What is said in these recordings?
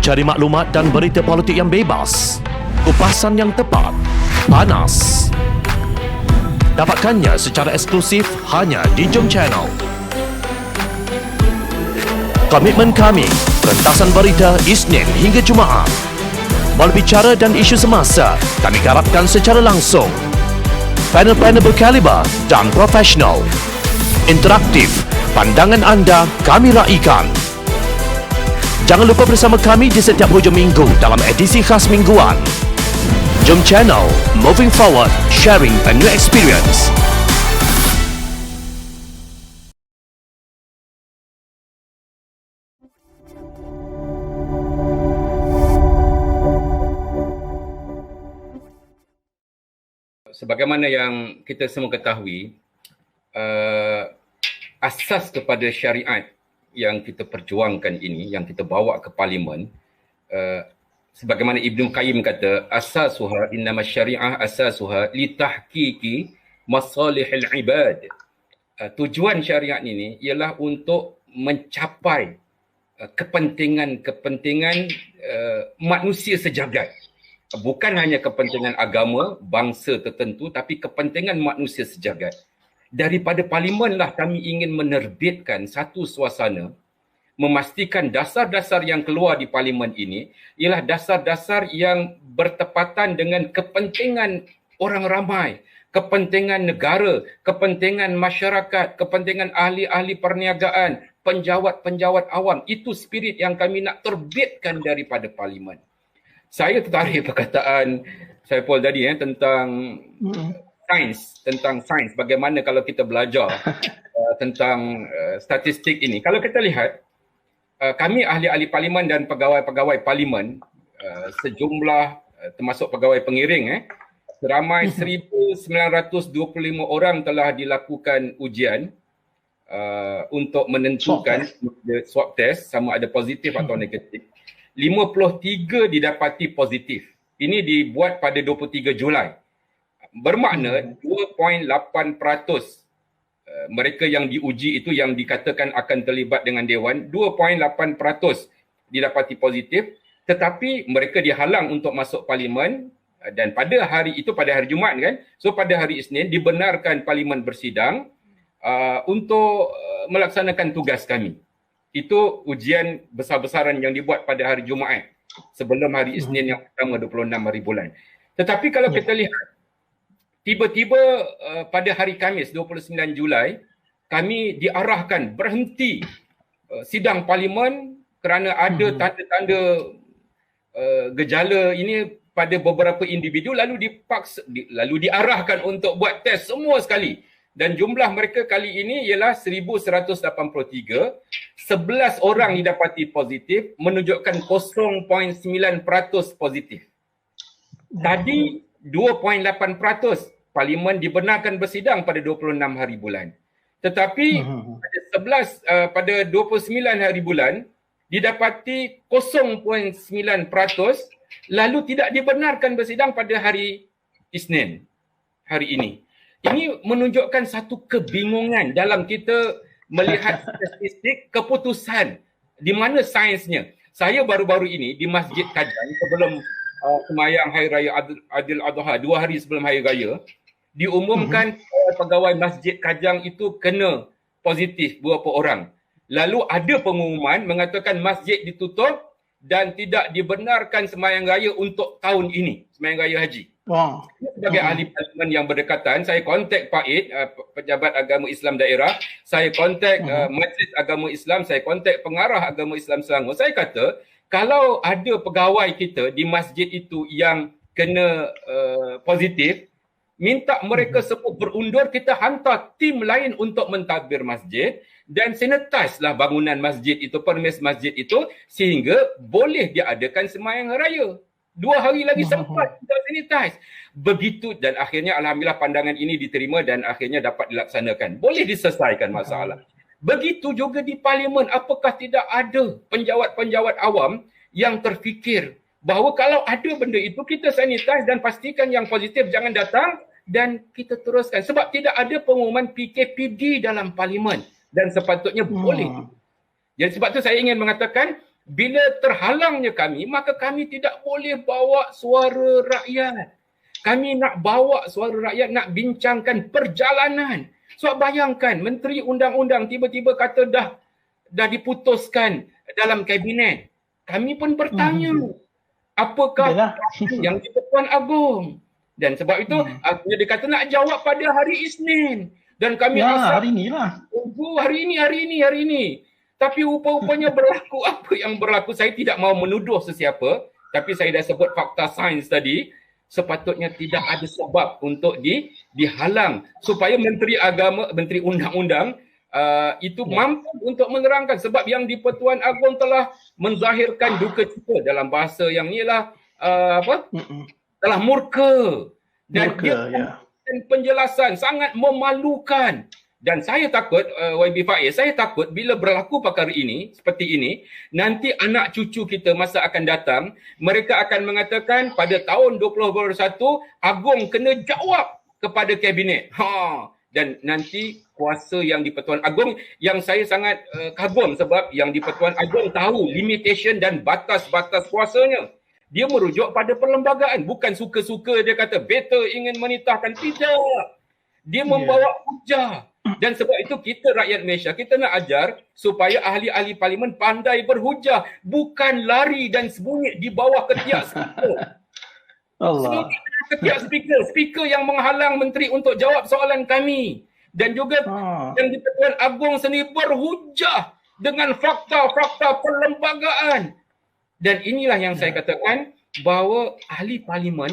Cari maklumat dan berita politik yang bebas, kupasan yang tepat, panas. Dapatkannya secara eksklusif hanya di Jom Channel. Komitmen kami, rentasan berita Isnin hingga Jumaat. Berbicara dan isu semasa, kami garapkan secara langsung. Panel-panel berkaliber dan profesional. Interaktif, pandangan anda kami raikan. Jangan lupa bersama kami di setiap hujung minggu dalam edisi khas mingguan. Jom Channel, moving forward, sharing a new experience. Sebagaimana yang kita semua ketahui, asas kepada syariat yang kita perjuangkan ini, yang kita bawa ke parlimen, sebagaimana Ibnu Qayyim kata, asasuha innama syariah asasuha litahqiqi masalihil ibad. Tujuan syariat ini ialah untuk mencapai kepentingan manusia sejagat. Bukan hanya kepentingan agama, bangsa tertentu, tapi kepentingan manusia sejagat. Daripada parlimenlah kami ingin menerbitkan satu suasana, memastikan dasar-dasar yang keluar di parlimen ini ialah dasar-dasar yang bertepatan dengan kepentingan orang ramai, kepentingan negara, kepentingan masyarakat, kepentingan ahli-ahli perniagaan, penjawat-penjawat awam. Itu spirit yang kami nak terbitkan daripada parlimen. Saya tertarik perkataan Saiful tadi tentang sains, bagaimana kalau kita belajar tentang statistik ini. Kalau kita lihat, kami ahli-ahli parlimen dan pegawai-pegawai parlimen, sejumlah termasuk pegawai pengiring, seramai 1,925 orang telah dilakukan ujian untuk menentukan swab test sama ada positif atau negatif. 53 didapati positif. Ini dibuat pada 23 Julai. Bermakna 2.8% mereka yang diuji itu yang dikatakan akan terlibat dengan Dewan, 2.8% didapati positif, tetapi mereka dihalang untuk masuk parlimen dan pada hari itu, pada hari Jumaat kan, so pada hari Isnin dibenarkan parlimen bersidang untuk melaksanakan tugas kami. Itu ujian besar-besaran yang dibuat pada hari Jumaat sebelum hari Isnin yang pertama 26 hari bulan. Tetapi kalau kita lihat, tiba-tiba pada hari Khamis 29 Julai, kami diarahkan berhenti sidang parlimen kerana ada tanda-tanda gejala ini pada beberapa individu, lalu diarahkan untuk buat test semua sekali. Dan jumlah mereka kali ini ialah 1,183. 11 orang didapati positif, menunjukkan 0.9% positif. Tadi 2.8% parlimen dibenarkan bersidang pada 26 hari bulan. Tetapi pada 29 hari bulan didapati 0.9%, lalu tidak dibenarkan bersidang pada hari Isnin, hari ini. Ini menunjukkan satu kebingungan dalam kita melihat statistik keputusan di mana sainsnya. Saya baru-baru ini di Masjid Kajang sebelum sembahyang Hari Raya Adil Adha, 2 hari sebelum Hari Raya, diumumkan pegawai Masjid Kajang itu kena positif beberapa orang. Lalu ada pengumuman mengatakan masjid ditutup dan tidak dibenarkan sembahyang raya untuk tahun ini, sembahyang raya haji. Sebagai ahli parlimen yang berdekatan, saya kontak Pak Id, pejabat agama Islam daerah, saya kontak Majlis Agama Islam, saya kontak pengarah agama Islam Selangor. Saya kata, kalau ada pegawai kita di masjid itu yang kena positif, minta mereka semua berundur, kita hantar tim lain untuk mentadbir masjid dan sanitize lah bangunan masjid itu, permis masjid itu, sehingga boleh diadakan sembahyang raya. 2 hari lagi sempat kita sanitize. Begitu, dan akhirnya alhamdulillah pandangan ini diterima dan akhirnya dapat dilaksanakan. Boleh diselesaikan masalah. Begitu juga di parlimen, apakah tidak ada penjawat-penjawat awam yang terfikir bahawa kalau ada benda itu kita sanitize dan pastikan yang positif jangan datang dan kita teruskan. Sebab tidak ada pengumuman PKPD dalam parlimen dan sepatutnya boleh. Jadi sebab tu saya ingin mengatakan Bila terhalangnya kami, maka kami tidak boleh bawa suara rakyat. Kami nak bawa suara rakyat, nak bincangkan perjalanan. Sebab bayangkan, Menteri Undang-Undang tiba-tiba kata dah diputuskan dalam kabinet. Kami pun bertanya, apakah yang di Pertuan Agong? Dan sebab itu, dia kata nak jawab pada hari Isnin. Dan kami rasa, hari ni lah. Hari ini. Tapi rupa-rupanya berlaku apa yang berlaku. Saya tidak mahu menuduh sesiapa, tapi saya dah sebut fakta sains tadi. Sepatutnya tidak ada sebab untuk dihalang supaya Menteri Agama, Menteri Undang-Undang itu mampu untuk menerangkan, sebab yang di Pertuan Agong telah menzahirkan duka cita dalam bahasa yang ialah telah murka. Dan penjelasan sangat memalukan. Dan saya takut, YB Faiz, saya takut bila berlaku perkara ini, seperti ini, nanti anak cucu kita masa akan datang, mereka akan mengatakan pada tahun 2021, Agong kena jawab kepada kabinet. Dan nanti kuasa yang di Pertuan Agong, yang saya sangat kagum sebab yang di Pertuan Agong tahu limitation dan batas-batas kuasanya. Dia merujuk pada perlembagaan. Bukan suka-suka dia kata, better ingin menitahkan. Tidak. Dia membawa hujah. Dan sebab itu kita rakyat Malaysia, kita nak ajar supaya ahli-ahli parlimen pandai berhujah. Bukan lari dan sembunyi di bawah ketiak speaker. Allah. Ketiak speaker. Speaker yang menghalang menteri untuk jawab soalan kami. Dan juga yang di Pertuan Agong sendiri berhujah dengan fakta-fakta perlembagaan. Dan inilah yang saya katakan bahawa ahli parlimen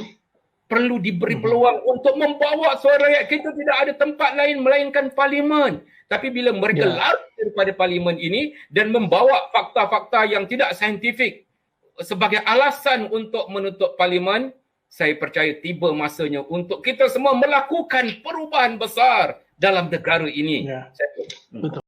perlu diberi peluang untuk membawa suara rakyat. Kita tidak ada tempat lain melainkan parlimen. Tapi bila mereka lari daripada parlimen ini dan membawa fakta-fakta yang tidak saintifik sebagai alasan untuk menutup parlimen, saya percaya tiba masanya untuk kita semua melakukan perubahan besar dalam negara ini. Betul.